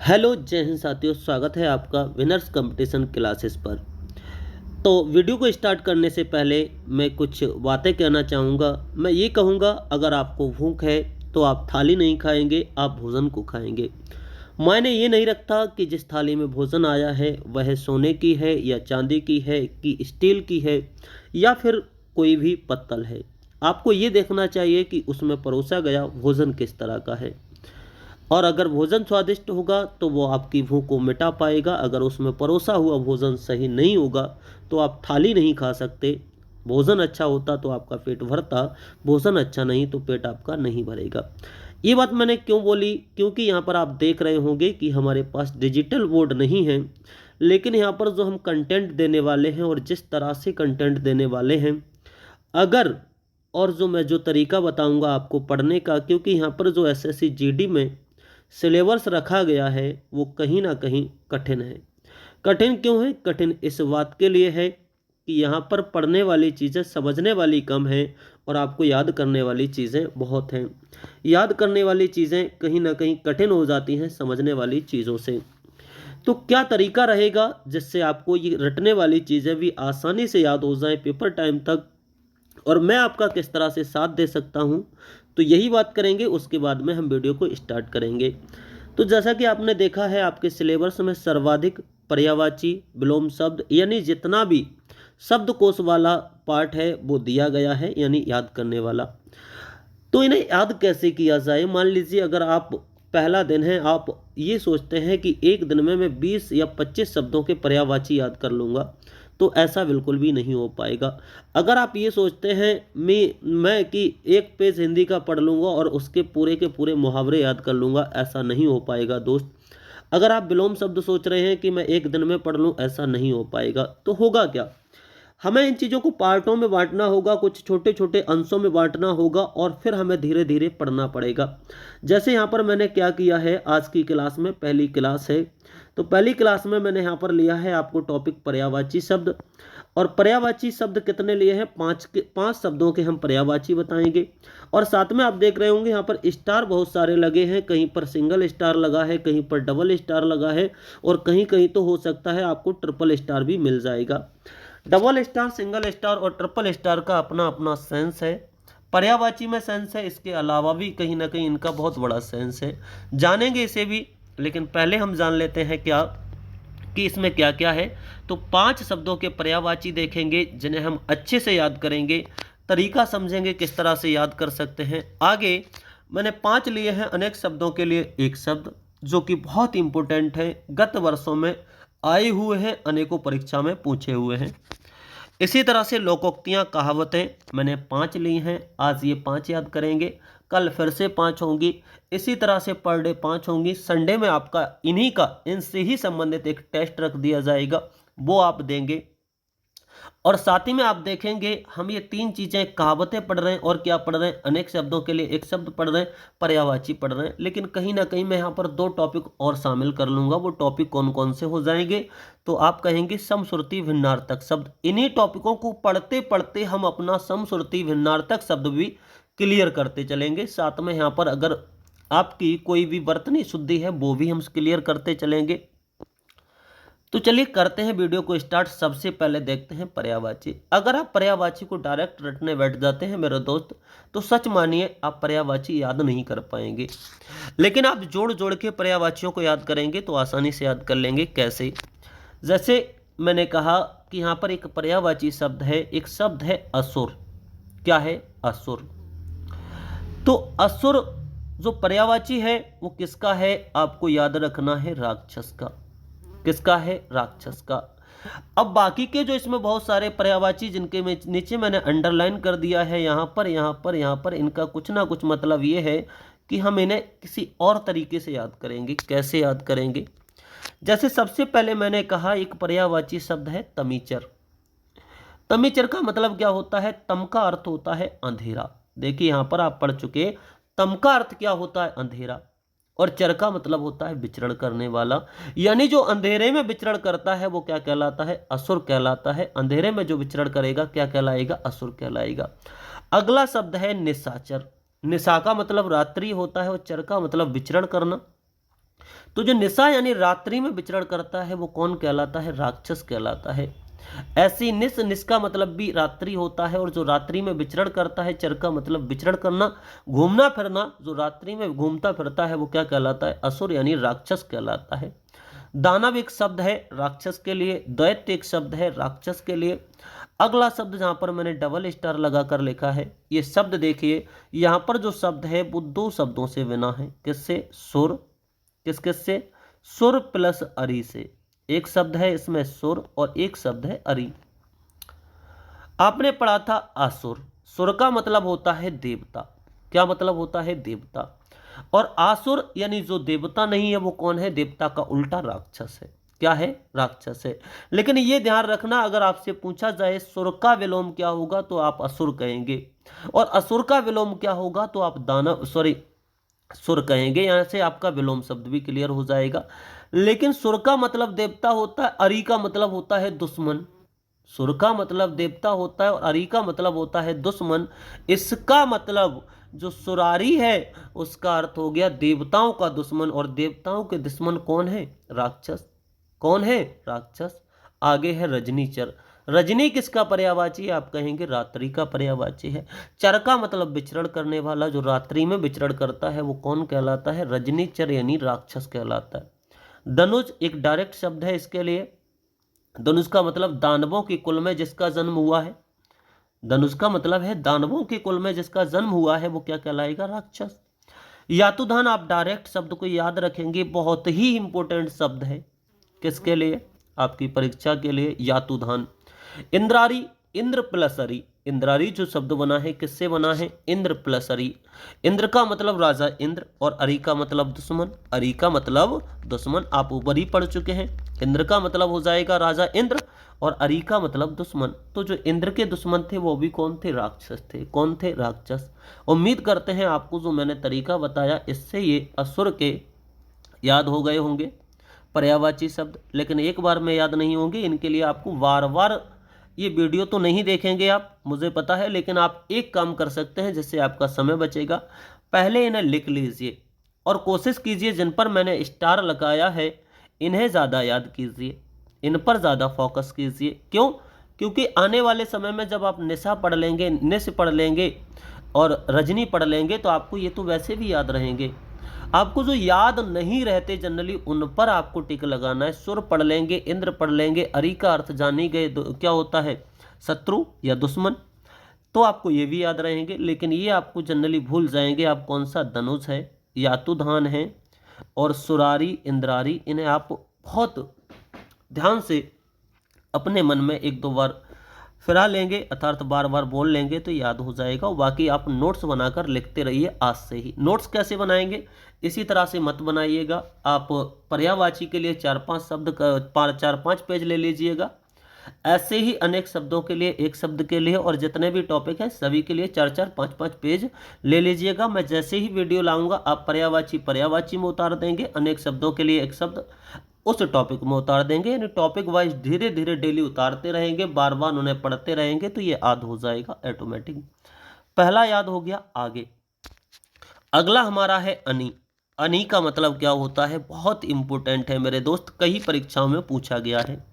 Hello जय हिंद साथियों, स्वागत है आपका विनर्स कंपटीशन क्लासेस पर। तो वीडियो को स्टार्ट करने से पहले मैं कुछ बातें कहना चाहूँगा। मैं ये कहूँगा, अगर आपको भूख है तो आप थाली नहीं खाएंगे, आप भोजन को खाएंगे। मायने ये नहीं रखता कि जिस थाली में भोजन आया है वह सोने की है या चांदी की है कि स्टील की है या फिर कोई भी पत्तल है। आपको ये देखना चाहिए कि उसमें परोसा गया भोजन किस तरह का है, और अगर भोजन स्वादिष्ट होगा तो वो आपकी भूख को मिटा पाएगा। अगर उसमें परोसा हुआ भोजन सही नहीं होगा तो आप थाली नहीं खा सकते। भोजन अच्छा होता तो आपका पेट भरता, भोजन अच्छा नहीं तो पेट आपका नहीं भरेगा। ये बात मैंने क्यों बोली, क्योंकि यहाँ पर आप देख रहे होंगे कि हमारे पास डिजिटल बोर्ड नहीं है, लेकिन यहाँ पर जो हम कंटेंट देने वाले हैं और जिस तरह से कंटेंट देने वाले हैं, अगर और जो मैं जो तरीका बताऊंगा आपको पढ़ने का, क्योंकि यहाँ पर जो एसएससी जीडी में सिलेबस रखा गया है वो कहीं ना कहीं कठिन है। कठिन क्यों है? कठिन इस बात के लिए है कि यहाँ पर पढ़ने वाली चीज़ें समझने वाली कम है और आपको याद करने वाली चीज़ें बहुत हैं। याद करने वाली चीज़ें कहीं ना कहीं कठिन हो जाती हैं समझने वाली चीज़ों से। तो क्या तरीका रहेगा जिससे आपको ये रटने वाली चीज़ें भी आसानी से याद हो जाएं पेपर टाइम तक, और मैं आपका किस तरह से साथ दे सकता हूं, तो यही बात करेंगे। उसके बाद में हम वीडियो को स्टार्ट करेंगे। तो जैसा कि आपने देखा है, आपके सिलेबस में सर्वाधिक पर्यायवाची विलोम शब्द यानी जितना भी शब्दकोश वाला पार्ट है वो दिया गया है, यानी याद करने वाला। तो इन्हें याद कैसे किया जाए? मान लीजिए अगर आप पहला दिन है, आप ये सोचते हैं कि एक दिन में मैं 20 या 25 शब्दों के पर्यायवाची याद कर लूँगा, तो ऐसा बिल्कुल भी नहीं हो पाएगा। अगर आप ये सोचते हैं मैं कि एक पेज हिंदी का पढ़ लूँगा और उसके पूरे के पूरे मुहावरे याद कर लूँगा, ऐसा नहीं हो पाएगा दोस्त। अगर आप विलोम शब्द सोच रहे हैं कि मैं एक दिन में पढ़ लूँ, ऐसा नहीं हो पाएगा। तो होगा क्या? हमें इन चीज़ों को पार्टों में बांटना होगा, कुछ छोटे छोटे अंशों में बांटना होगा और फिर हमें धीरे धीरे पढ़ना पड़ेगा। जैसे यहाँ पर मैंने क्या किया है, आज की क्लास में पहली क्लास है, तो पहली क्लास में मैंने यहाँ पर लिया है आपको टॉपिक पर्यायवाची शब्द। और पर्यायवाची शब्द कितने लिए हैं? पांच शब्दों के हम पर्यायवाची बताएंगे। और साथ में आप देख रहे होंगे यहाँ पर स्टार बहुत सारे लगे हैं, कहीं पर सिंगल स्टार लगा है, कहीं पर डबल स्टार लगा है, और कहीं कहीं तो हो सकता है आपको ट्रिपल स्टार भी मिल जाएगा। डबल स्टार, सिंगल स्टार और ट्रिपल स्टार का अपना अपना सेंस है। पर्यायवाची में सेंस है, इसके अलावा भी कहीं ना कहीं इनका बहुत बड़ा सेंस है, जानेंगे इसे भी। लेकिन पहले हम जान लेते हैं क्या कि इसमें क्या क्या है। तो 5 शब्दों के पर्यायवाची देखेंगे जिन्हें हम अच्छे से याद करेंगे, तरीका समझेंगे किस तरह से याद कर सकते हैं। आगे मैंने 5 लिए हैं अनेक शब्दों के लिए एक शब्द, जो कि बहुत इंपॉर्टेंट है, गत वर्षों में आए हुए हैं, अनेकों परीक्षा में पूछे हुए हैं। इसी तरह से लोकोक्तियाँ, कहावतें मैंने 5 ली हैं। आज ये 5 याद करेंगे, कल फिर से 5 होंगी, इसी तरह से पर डे 5 होंगी। संडे में आपका इनसे ही संबंधित एक टेस्ट रख दिया जाएगा, वो आप देंगे। और साथ ही में आप देखेंगे हम ये 3 चीज़ें, कहावतें पढ़ रहे हैं और क्या पढ़ रहे हैं, अनेक शब्दों के लिए एक शब्द पढ़ रहे हैं, पर्यायवाची पढ़ रहे हैं। लेकिन कहीं ना कहीं मैं यहाँ पर 2 टॉपिक और शामिल कर लूँगा। वो टॉपिक कौन कौन से हो जाएंगे? तो आप कहेंगे समश्रुति भिन्नार्थक शब्द। इन्हीं टॉपिकों को पढ़ते पढ़ते हम अपना समश्रुति भिन्नार्थक शब्द भी क्लियर करते चलेंगे। साथ में यहाँ पर अगर आपकी कोई भी वर्तनी शुद्धि है वो भी हम क्लियर करते चलेंगे। तो चलिए करते हैं वीडियो को स्टार्ट। सबसे पहले देखते हैं पर्यायवाची। अगर आप पर्यायवाची को डायरेक्ट रटने बैठ जाते हैं मेरे दोस्त, तो सच मानिए आप पर्यायवाची याद नहीं कर पाएंगे। लेकिन आप जोड़ जोड़ के पर्यायवाचियों को याद करेंगे तो आसानी से याद कर लेंगे। कैसे? जैसे मैंने कहा कि यहाँ पर एक पर्यायवाची शब्द है, एक शब्द है असुर। क्या है? असुर। तो असुर जो पर्यायवाची है वो किसका है? आपको याद रखना है, राक्षस का। किसका है? राक्षस का। अब बाकी के जो इसमें बहुत सारे पर्यायवाची जिनके में नीचे मैंने अंडरलाइन कर दिया है, यहाँ पर इनका कुछ ना कुछ मतलब ये है कि हम इन्हें किसी और तरीके से याद करेंगे। कैसे याद करेंगे? जैसे सबसे पहले मैंने कहा एक पर्यायवाची शब्द है तमीचर। तमीचर का मतलब क्या होता है? तम का अर्थ होता है अंधेरा। देखिए यहां पर आप पढ़ चुके, तम का अर्थ क्या होता है? अंधेरा। और चर का मतलब होता है विचरण करने वाला, यानी जो अंधेरे में विचरण करता है वो क्या कहलाता है? असुर कहलाता है। अंधेरे में जो विचरण करेगा क्या कहलाएगा? असुर कहलाएगा। अगला शब्द है निशाचर। निशा का मतलब रात्रि होता है और चर का मतलब विचरण करना। तो जो निशा यानी रात्रि में विचरण करता है वो कौन कहलाता है? राक्षस कहलाता है। ऐसी निस का मतलब भी रात्रि होता है, और जो रात्रि में विचरण करता है, चर का मतलब विचरण करना, घूमना फिरना, जो रात्रि में घूमता फिरता है वो क्या कहलाता है? असुर यानी राक्षस कहलाता है। दानव एक शब्द है राक्षस के लिए, दैत्य एक शब्द है राक्षस के लिए। अगला शब्द जहां पर मैंने डबल स्टार लगाकर लिखा है, ये शब्द देखिए, यहां पर जो शब्द है वो दो शब्दों से बना है। किससे? सुर। किससे? सुर प्लस अरि से। एक शब्द है इसमें सुर और एक शब्द है अरि। आपने पढ़ा था असुर। सुर का मतलब होता है देवता। क्या मतलब होता है? देवता। और आसुर यानी जो देवता नहीं है वो कौन है? देवता का उल्टा राक्षस है। क्या है? राक्षस है। लेकिन ये ध्यान रखना, अगर आपसे पूछा जाए सुर का विलोम क्या होगा तो आप असुर कहेंगे, और असुर का विलोम क्या होगा तो आप दानव सुर कहेंगे। यहां से आपका विलोम शब्द भी क्लियर हो जाएगा। लेकिन सुर का मतलब देवता होता है, अरि का मतलब होता है दुश्मन। सुर का मतलब देवता होता है और अरि का मतलब होता है दुश्मन। इसका मतलब जो सुरारी है उसका अर्थ हो गया देवताओं का दुश्मन, और देवताओं के दुश्मन कौन है? राक्षस। कौन है? राक्षस। आगे है रजनीचर। रजनी किसका पर्यायवाची है? आप कहेंगे रात्रि का पर्यायवाची है। चर का मतलब विचरण करने वाला, जो रात्रि में विचरण करता है वो कौन कहलाता है? रजनीचर यानी राक्षस कहलाता है। धनुज एक डायरेक्ट शब्द है इसके लिए। धनुष का मतलब दानवों के कुल में जिसका जन्म हुआ है। धनुष का मतलब है दानवों के कुल में जिसका जन्म हुआ है वो क्या कहलाएगा? राक्षस। यातुधान आप डायरेक्ट शब्द को याद रखेंगे, बहुत ही इंपॉर्टेंट शब्द है। किसके लिए? आपकी परीक्षा के लिए। यातुधान। इंद्रारी, इंद्र प्लस अरि। इंद्रारी जो शब्द बना है किससे बना है? इंद्र प्लस अरि। इंद्र का मतलब राजा इंद्र, और अरि का मतलब दुश्मन। अरि का मतलब दुश्मन आप ऊपर ही पढ़ चुके हैं। इंद्र का मतलब हो जाएगा राजा इंद्र, और अरि का मतलब दुश्मन। तो जो इंद्र के दुश्मन थे वो भी कौन थे? राक्षस थे। कौन थे? राक्षस। उम्मीद करते हैं आपको जो मैंने तरीका बताया इससे ये असुर के याद हो गए होंगे पर्यायवाची शब्द। लेकिन एक बार में याद नहीं होंगे, इनके लिए आपको बार बार, ये वीडियो तो नहीं देखेंगे आप, मुझे पता है, लेकिन आप एक काम कर सकते हैं जिससे आपका समय बचेगा। पहले इन्हें लिख लीजिए और कोशिश कीजिए जिन पर मैंने स्टार लगाया है इन्हें ज़्यादा याद कीजिए, इन पर ज़्यादा फोकस कीजिए। क्यों? क्योंकि आने वाले समय में जब आप निशा पढ़ लेंगे, निश पढ़ लेंगे और रजनी पढ़ लेंगे तो आपको ये तो वैसे भी याद रहेंगे। आपको जो याद नहीं रहते जनरली उन पर आपको टिक लगाना है। सुर पढ़ लेंगे, इंद्र पढ़ लेंगे, अरि का अर्थ जान ही गए क्या होता है? शत्रु या दुश्मन, तो आपको ये भी याद रहेंगे। लेकिन ये आपको जनरली भूल जाएंगे आप कौन सा? धनुष है, यातुधान है और सुरारी, इंद्रारी। इन्हें आप बहुत ध्यान से अपने मन में एक दो बार फिरा लेंगे, अर्थात बार बार बोल लेंगे तो याद हो जाएगा। बाकी आप नोट्स बनाकर लिखते रहिए आज से ही। नोट्स कैसे बनाएंगे? इसी तरह से मत बनाइएगा। आप पर्यायवाची के लिए 4-5 शब्द का 4-5 पेज ले लीजिएगा। ऐसे ही अनेक शब्दों के लिए, एक शब्द के लिए, और जितने भी टॉपिक हैं सभी के लिए 4-4, 5-5 पेज ले लीजिएगा। मैं जैसे ही वीडियो लाऊंगा आप पर्यायवाची में उतार देंगे, अनेक शब्दों के लिए एक शब्द उस टॉपिक में उतार देंगे। यानी टॉपिक वाइज धीरे धीरे डेली उतारते रहेंगे, बार बार उन्हें पढ़ते रहेंगे तो ये याद हो जाएगा ऑटोमेटिक। पहला याद हो गया। आगे अगला हमारा है अनि। अनि का मतलब क्या होता है? बहुत इंपॉर्टेंट है मेरे दोस्त, कई परीक्षाओं में पूछा गया है।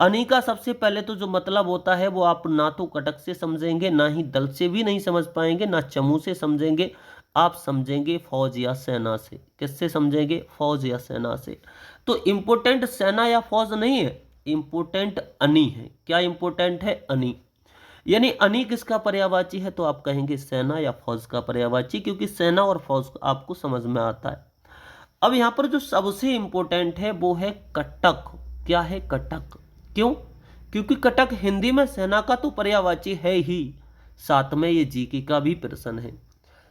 अनि का सबसे पहले तो जो मतलब होता है वो आप ना तो कटक से समझेंगे, ना ही दल से भी नहीं समझ पाएंगे, ना चमू से समझेंगे। आप समझेंगे फौज या सेना से। किससे समझेंगे? फौज या सेना से। तो इंपोर्टेंट सेना या फौज नहीं है, इंपोर्टेंट अनि है। क्या इंपोर्टेंट है? अनि। यानी अनि किसका पर्यायवाची है? तो आप कहेंगे सेना या फौज का पर्यायवाची, क्योंकि सेना और फौज आपको समझ में आता है। अब यहाँ पर जो सबसे इंपोर्टेंट है वो है कटक। क्या है? कटक। क्यों? क्योंकि कटक हिंदी में सेना का तो पर्यायवाची है ही, साथ में ये जीके का भी प्रश्न है।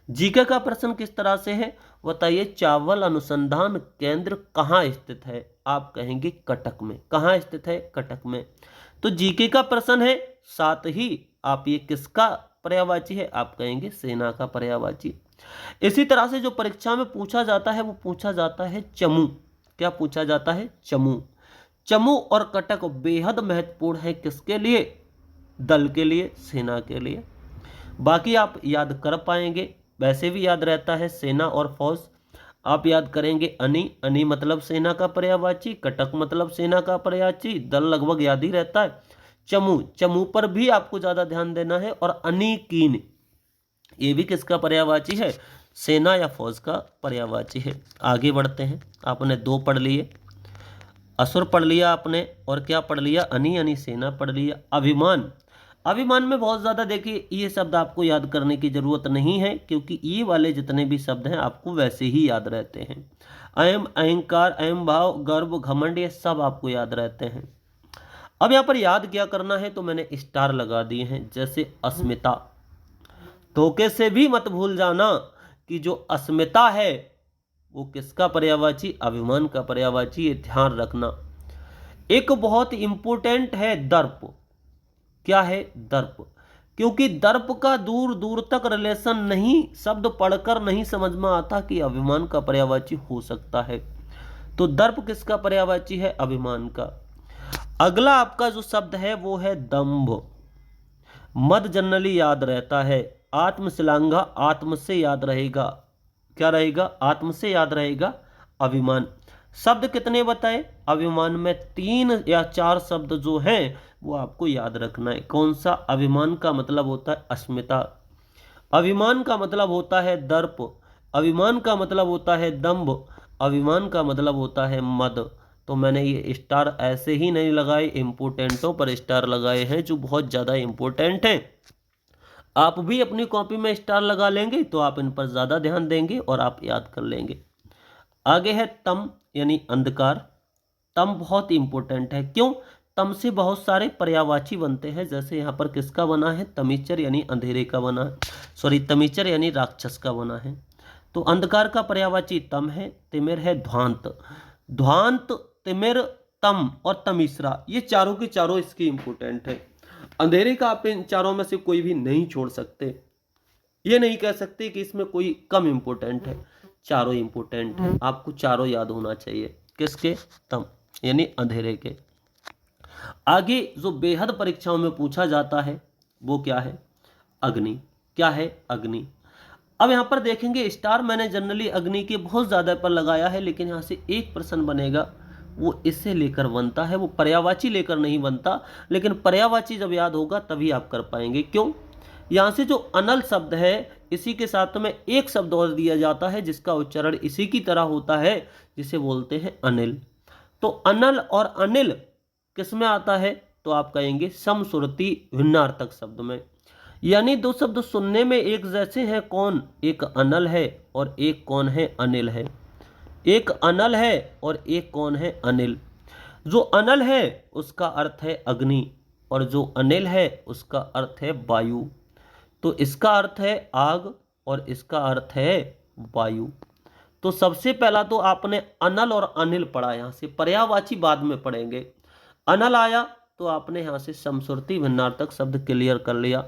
जीके का प्रश्न किस तरह से है बताइए? चावल अनुसंधान केंद्र कहाँ स्थित है? आप कहेंगे कटक में। कहाँ स्थित है? कटक में। तो जीके का प्रश्न है, साथ ही आप ये किसका पर्यायवाची है? आप कहेंगे सेना का पर्यायवाची। इसी तरह से जो परीक्षा में पूछा जाता है वो पूछा जाता है चमू। क्या पूछा जाता है? चमू। चमू और कटक बेहद महत्वपूर्ण है। किसके लिए? दल के लिए, सेना के लिए। बाकी आप याद कर पाएंगे, वैसे भी याद रहता है सेना और फौज। आप याद करेंगे अनि, अनि मतलब सेना का पर्यायवाची, कटक मतलब सेना का पर्यायवाची, दल लगभग याद ही रहता है। चमू, चमू पर भी आपको ज्यादा ध्यान देना है। और अनिकीन, ये भी किसका पर्यायवाची है? सेना या फौज का पर्यायवाची है। आगे बढ़ते हैं। आपने दो पढ़ लिए, असुर पढ़ लिया आपने, और क्या पढ़ लिया? अनि, अनि सेना पढ़ लिया। अभिमान, अभिमान में बहुत ज़्यादा देखिए ये शब्द आपको याद करने की ज़रूरत नहीं है, क्योंकि ये वाले जितने भी शब्द हैं आपको वैसे ही याद रहते हैं। अयम, अहंकार, अयम भाव, गर्व, घमंड, ये सब आपको याद रहते हैं। अब यहाँ पर याद क्या करना है, तो मैंने स्टार लगा दिए हैं। जैसे अस्मिता, धोखे से भी मत भूल जाना कि जो अस्मिता है वो किसका पर्यायवाची? अभिमान का पर्यायवाची, ये ध्यान रखना। एक बहुत इंपॉर्टेंट है दर्प। क्या है? दर्प। क्योंकि दर्प का दूर दूर तक रिलेशन नहीं, शब्द पढ़कर नहीं समझ में आता कि अभिमान का पर्यायवाची हो सकता है। तो दर्प किसका पर्यायवाची है? अभिमान का। अगला आपका जो शब्द है वो है दंभ। मद जनरली याद रहता है। आत्मशिलांगा, आत्म से याद रहेगा। क्या रहेगा? आत्म से याद रहेगा। अभिमान। शब्द कितने बताए? अभिमान में 3 या 4 शब्द जो हैं वो आपको याद रखना है। कौन सा? अभिमान का मतलब होता है अस्मिता, अभिमान का मतलब होता है दर्प, अभिमान का मतलब होता है दंभ, अभिमान का मतलब होता है मद। तो मैंने ये स्टार ऐसे ही नहीं लगाए, इंपोर्टेंटों पर स्टार लगाए हैं जो बहुत ज़्यादा इंपॉर्टेंट हैं। आप भी अपनी कॉपी में स्टार लगा लेंगे तो आप इन पर ज़्यादा ध्यान देंगे और आप याद कर लेंगे। आगे है तम, यानी अंधकार। तम बहुत इंपॉर्टेंट है। क्यों? तम से बहुत सारे पर्यायवाची बनते हैं। जैसे यहाँ पर किसका बना है? तमीचर यानी अंधेरे का बना है, सॉरी तमीचर यानी राक्षस का बना है। तो अंधकार का पर्यायवाची तम है। तिमिर है ध्वांत, ध्वांत, तिमिर, तम और तमीसरा, ये चारों के चारों इसके इंपॉर्टेंट है। अंधेरे का आप इन चारों में से कोई भी नहीं छोड़ सकते, ये नहीं कह सकते कि इसमें कोई कम इंपॉर्टेंट है। चारों इंपॉर्टेंट है, आपको चारों याद होना चाहिए। किसके? तम यानी अंधेरे के। आगे जो बेहद परीक्षाओं में पूछा जाता है वो क्या है? अग्नि। क्या है? अग्नि। अब यहाँ पर देखेंगे स्टार मैंने जनरली अग्नि के बहुत ज़्यादा पर लगाया है, लेकिन यहाँ से एक प्रश्न बनेगा वो इससे लेकर बनता है, वो पर्यायवाची लेकर नहीं बनता, लेकिन पर्यायवाची जब याद होगा तभी आप कर पाएंगे। क्यों? यहाँ से जो अनल शब्द है इसी के साथ में एक शब्द और दिया जाता है जिसका उच्चारण इसी की तरह होता है, जिसे बोलते हैं अनिल। तो अनल और अनिल किस में आता है? तो आप कहेंगे समश्रुति भिन्नार्थक शब्द में। यानी दो शब्द सुनने में एक जैसे हैं। कौन? एक अनल है और एक कौन है? अनिल है। एक अनल है और एक कौन है? अनिल। जो अनल है उसका अर्थ है अग्नि और जो अनिल है उसका अर्थ है वायु। तो इसका अर्थ है आग और इसका अर्थ है वायु। तो सबसे पहला तो आपने अनल और अनिल पढ़ा, यहाँ से पर्यायवाची बाद में पढ़ेंगे। अनल आया तो आपने यहाँ से समश्रुति भिन्नार्थक शब्द क्लियर कर लिया।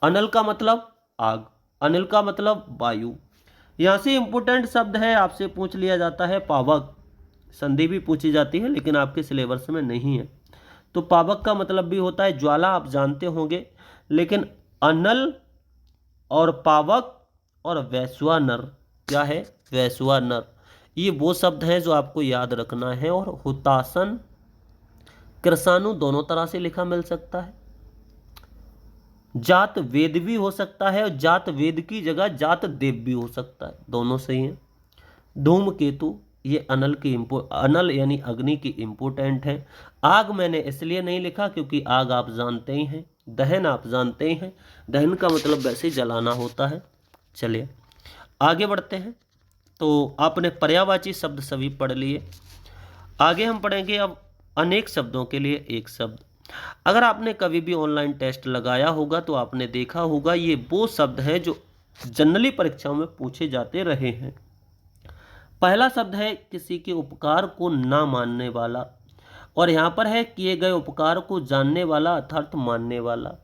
अनल का मतलब आग, अनिल का मतलब वायु। यहाँ से इंपोर्टेंट शब्द है, आपसे पूछ लिया जाता है पावक। संधि भी पूछी जाती है लेकिन आपके सिलेबस में नहीं है। तो पावक का मतलब भी होता है ज्वाला, आप जानते होंगे। लेकिन अनल और पावक और वैश्वानर, क्या है? वैश्वानर, ये वो शब्द हैं जो आपको याद रखना है। और हुतासन, कृषाणु दोनों तरह से लिखा मिल सकता है। जात वेद भी हो सकता है और जात वेद की जगह जात देव भी हो सकता है, दोनों सही हैं। धूमकेतु, ये अनल की अनल यानी अग्नि की इंपोर्टेंट है। आग मैंने इसलिए नहीं लिखा क्योंकि आग आप जानते ही हैं, दहन आप जानते ही हैं, दहन का मतलब वैसे जलाना होता है। चलिए आगे बढ़ते हैं। तो आपने पर्यायवाची शब्द सभी पढ़ लिए। आगे हम पढ़ेंगे अब अनेक शब्दों के लिए एक शब्द। अगर आपने कभी भी ऑनलाइन टेस्ट लगाया होगा तो आपने देखा होगा ये वो शब्द हैं जो जनरली परीक्षाओं में पूछे जाते रहे हैं। पहला शब्द है किसी के उपकार को ना मानने वाला, और यहाँ पर है किए गए उपकार को जानने वाला अर्थात मानने वाला।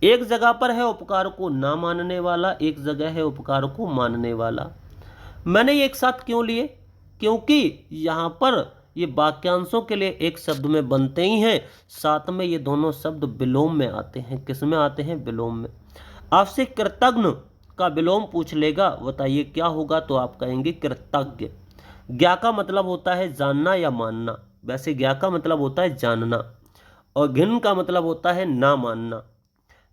एक जगह पर है उपकार को ना मानने वाला, एक जगह है उपकार को मानने वाला। मैंने ये एक साथ क्यों लिए? क्योंकि यहाँ पर ये वाक्यांशों के लिए एक शब्द में बनते ही हैं, साथ में ये दोनों शब्द विलोम में आते हैं। किस में आते हैं? विलोम में। आपसे कृतज्ञ का विलोम पूछ लेगा, बताइए क्या होगा, तो आप कहेंगे कृतज्ञ। ज्ञा का मतलब होता है जानना या मानना, वैसे ज्ञा का मतलब होता है जानना, और घिन का मतलब होता है ना मानना।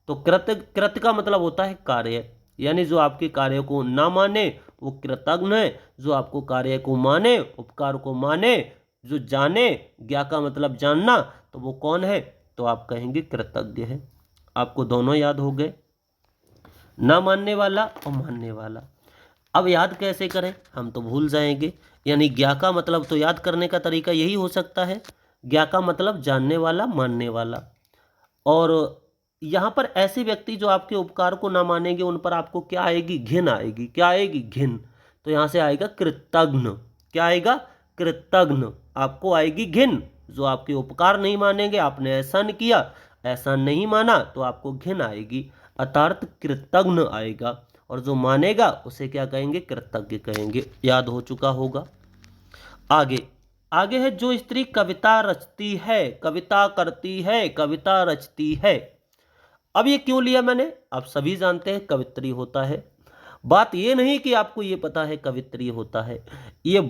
तो कृत का मतलब होता है कार्य, यानी जो आपके कार्य को ना माने वो कृतज्ञ है, जो आपको कार्य को माने, उपकार को माने, जो जाने, ज्ञा का मतलब जानना, तो वो कौन है, तो आप कहेंगे कृतज्ञ है। आपको दोनों याद हो गए, ना मानने वाला और मानने वाला। अब याद कैसे करें, हम तो भूल जाएंगे। यानी ज्ञा का मतलब तो याद करने का तरीका यही हो सकता है, ज्ञा का मतलब जानने वाला, मानने वाला। और यहाँ पर ऐसे व्यक्ति जो आपके उपकार को ना मानेंगे, उन पर आपको क्या आएगी, घिन आएगी। क्या आएगी, घिन। तो यहाँ से आएगा कृतज्ञ। क्या आएगा, कृतज्ञ। आपको आएगी घिन, जो आपके उपकार नहीं मानेंगे, आपने एहसान किया, एहसान नहीं माना, तो आपको घिन आएगी, अर्थात कृतज्ञ आएगा। और जो मानेगा उसे क्या कहेंगे, कृतज्ञ कहेंगे। याद हो चुका होगा। आगे आगे है, जो स्त्री कविता रचती है, कविता करती है, कविता रचती है। अब ये क्यों लिया मैंने, आप सभी जानते हैं कवित्री होता है। बात ये नहीं कि आपको ये पता है कवित्री होता है, ये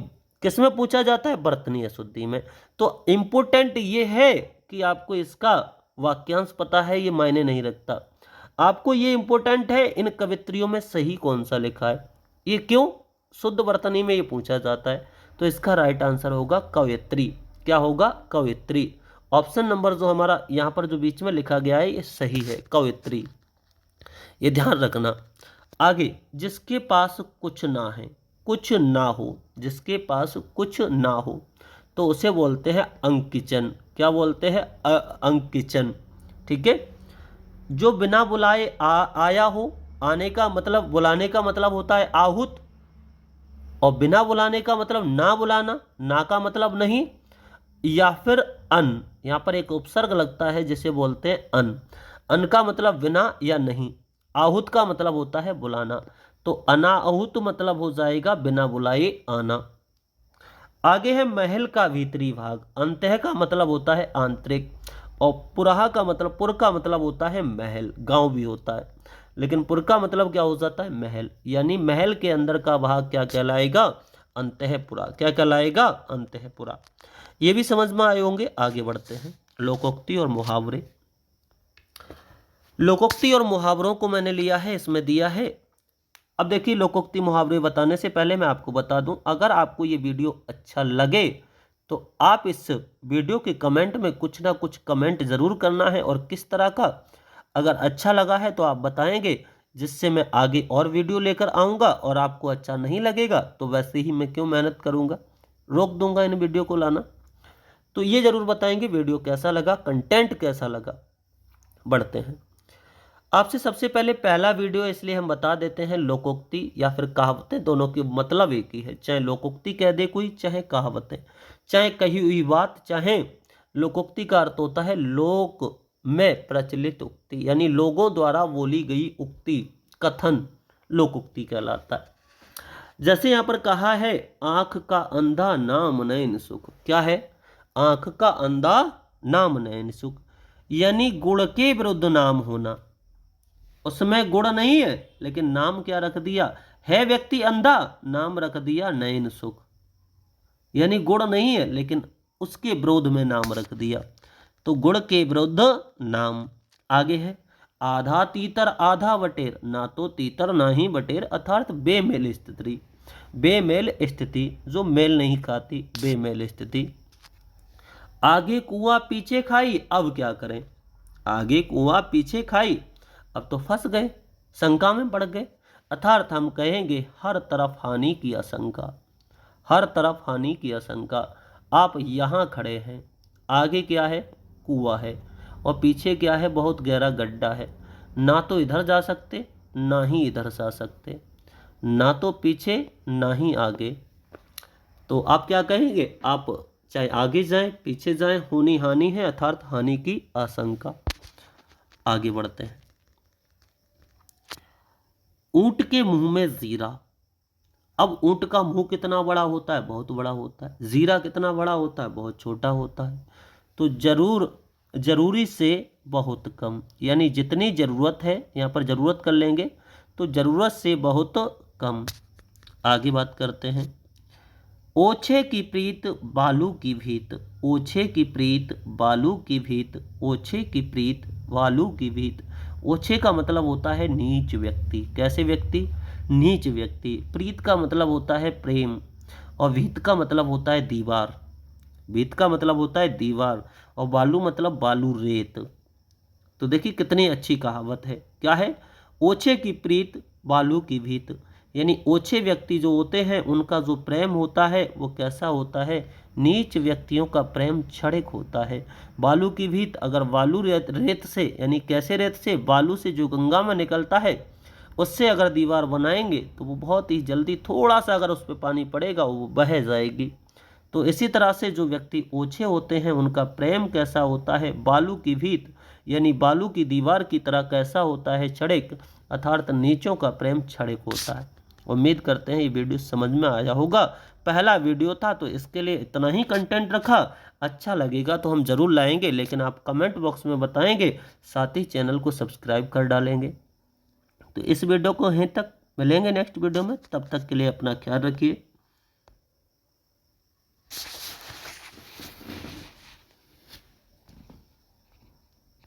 किस में पूछा जाता है, वर्तनी अशुद्धि में। तो इम्पोर्टेंट ये है कि आपको इसका वाक्यांश पता है, ये मायने नहीं रखता। आपको ये इम्पोर्टेंट है इन कवित्रियों में सही कौन सा लिखा है। ये क्यों, शुद्ध वर्तनी में ये पूछा जाता है। तो इसका राइट आंसर होगा कवयित्री। क्या होगा, कवयित्री। ऑप्शन नंबर जो हमारा यहाँ पर जो बीच में लिखा गया है ये सही है, कवयित्री। ये ध्यान रखना। आगे, जिसके पास कुछ ना है, कुछ ना हो, जिसके पास कुछ ना हो, तो उसे बोलते हैं अंकिचन। क्या बोलते हैं, अंकिचन। ठीक है। जो बिना बुलाए आया हो, आने का मतलब, बुलाने का मतलब होता है आहूत, और बिना बुलाने का मतलब ना बुलाना, ना का मतलब नहीं, या फिर अन। यहाँ पर एक उपसर्ग लगता है जिसे बोलते हैं अन। अन का मतलब बिना या नहीं, आहूत का मतलब होता है बुलाना, तो अनाहूत मतलब हो जाएगा बिना बुलाए आना। आगे है महल का भीतरी भाग, अंतः का मतलब होता है आंतरिक, और पुरहा का मतलब, पुर का मतलब होता है महल, गांव भी होता है, लेकिन पुर का मतलब क्या हो जाता है, महल। यानी महल के अंदर का भाग क्या कहलाएगा, अंतःपुरा। क्या कहलाएगा, अंतःपुरा। ये भी समझ में आए होंगे। आगे बढ़ते हैं, लोकोक्ति और मुहावरे। लोकोक्ति और मुहावरों को मैंने लिया है, इसमें दिया है। अब देखिए, लोकोक्ति मुहावरे बताने से पहले मैं आपको बता दूं, अगर आपको ये वीडियो अच्छा लगे तो आप इस वीडियो के कमेंट में कुछ ना कुछ कमेंट ज़रूर करना है, और किस तरह का। अगर अच्छा लगा है तो आप बताएंगे, जिससे मैं आगे और वीडियो लेकर आऊँगा, और आपको अच्छा नहीं लगेगा तो वैसे ही मैं क्यों मेहनत करूँगा, रोक दूंगा इन वीडियो को लाना। तो ये ज़रूर बताएंगे वीडियो कैसा लगा, कंटेंट कैसा लगा। बढ़ते हैं। आपसे सबसे पहले पहला वीडियो इसलिए हम बता देते हैं, लोकोक्ति या फिर कहावतें, दोनों के मतलब एक ही है। चाहे लोकोक्ति कह दे कोई, चाहे कहावतें, चाहे कही हुई बात, चाहे लोकोक्ति का अर्थ होता है लोक में प्रचलित उक्ति, यानी लोगों द्वारा बोली गई उक्ति, कथन लोकोक्ति कहलाता है। जैसे यहाँ पर कहा है, आंख का अंधा नाम नयन सुख। क्या है, आंख का अंधा नाम नयन सुख, यानी गुण के विरुद्ध नाम होना। उसमें गुण नहीं है, लेकिन नाम क्या रख दिया, है व्यक्ति अंधा, नाम रख दिया नयन सुख। यानी गुण नहीं है, लेकिन उसके विरोध में नाम रख दिया, तो गुण के विरुद्ध नाम। आगे है, आधा तीतर आधा बटेर, ना तो तीतर ना ही बटेर, अर्थात बेमेल स्थिति। बेमेल स्थिति, जो मेल नहीं खाती, बेमेल स्थिति। आगे कुआं पीछे खाई, अब क्या करें। आगे कुआं पीछे खाई, अब तो फंस गए, शंका में पड़ गए, अर्थात हम कहेंगे हर तरफ हानि की आशंका। हर तरफ हानि की आशंका। आप यहाँ खड़े हैं, आगे क्या है, कुआं है, और पीछे क्या है, बहुत गहरा गड्ढा है। ना तो इधर जा सकते, ना ही इधर जा सकते, ना तो पीछे ना ही आगे। तो आप क्या कहेंगे, आप चाहे आगे जाएं पीछे जाएं, होनी हानि है, अर्थात हानि की आशंका। आगे बढ़ते हैं। ऊंट के मुंह में जीरा। अब ऊंट का मुंह कितना बड़ा होता है, बहुत बड़ा होता है। जीरा कितना बड़ा होता है, बहुत छोटा होता है। तो जरूरी से बहुत कम, यानी जितनी जरूरत है, यहाँ पर जरूरत कर लेंगे, तो ज़रूरत से बहुत कम। आगे बात करते हैं। ओछे की प्रीत बालू की भीत, ओछे की प्रीत बालू की भीत, ओछे की प्रीत बालू की भीत। ओछे का मतलब होता है नीच व्यक्ति। कैसे व्यक्ति? नीच व्यक्ति। प्रीत का मतलब होता है प्रेम, और भीत का मतलब होता है दीवार। भीत का मतलब होता है दीवार, और बालू मतलब बालू रेत। तो देखिए कितनी अच्छी कहावत है। क्या है? ओछे की प्रीत बालू की भीत, यानी ओछे व्यक्ति जो होते हैं उनका जो प्रेम होता है वो कैसा होता है? नीच व्यक्तियों का प्रेम क्षणिक होता है। बालू की भीत, अगर बालू रेत से, यानी कैसे रेत से? बालू से जो गंगा में निकलता है उससे अगर दीवार बनाएंगे तो वो बहुत ही जल्दी, थोड़ा सा अगर उस पर पानी पड़ेगा वो बह जाएगी। तो इसी तरह से जो व्यक्ति ओछे होते हैं उनका प्रेम कैसा होता है? बालू की भीत, यानी बालू की दीवार की तरह कैसा होता है? क्षणिक, अर्थात नीचों का प्रेम क्षणिक होता है। उम्मीद करते हैं ये वीडियो समझ में आया होगा। पहला वीडियो था तो इसके लिए इतना ही कंटेंट रखा। अच्छा लगेगा तो हम ज़रूर लाएंगे, लेकिन आप कमेंट बॉक्स में बताएंगे, साथ ही चैनल को सब्सक्राइब कर डालेंगे। तो इस वीडियो को यहीं तक, मिलेंगे नेक्स्ट वीडियो में। तब तक के लिए अपना ख्याल रखिए।